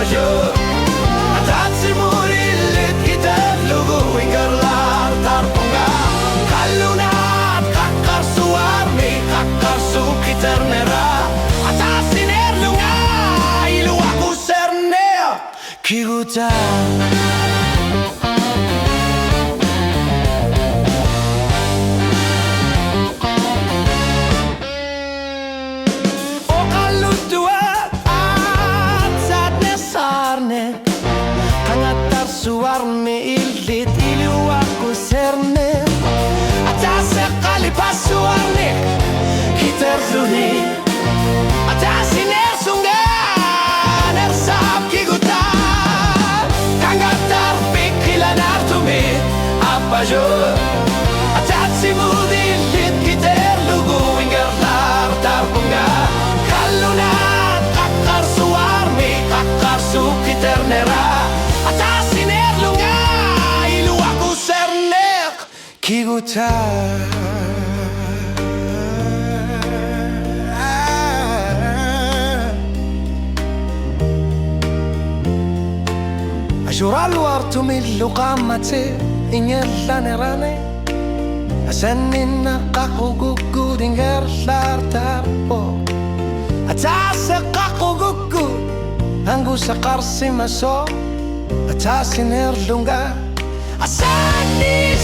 apajur Atatsimurilit kitab lugu inggarlar tarpunga Kalunat kakar suarmi kakar sukiter nera Atasiner lunga ilu aku sernea Kiguta suarmi ilit ilu aku serne Atase kalipas suarni Kiter zuni Atasi nersunga Nersap kiguta Kangatar pikilan artumi Apajur Atasi mudilit kiter lugu inggarlar tarpunga Kalunat kakar suarmi kakar sukiter nera Kiguta Ajural wartu millu qamate inyella nerane Asanina qaqugugu dingar lar tarpo Atase qaqugugu Angu saqarsi maso Atasi nerlunga Asani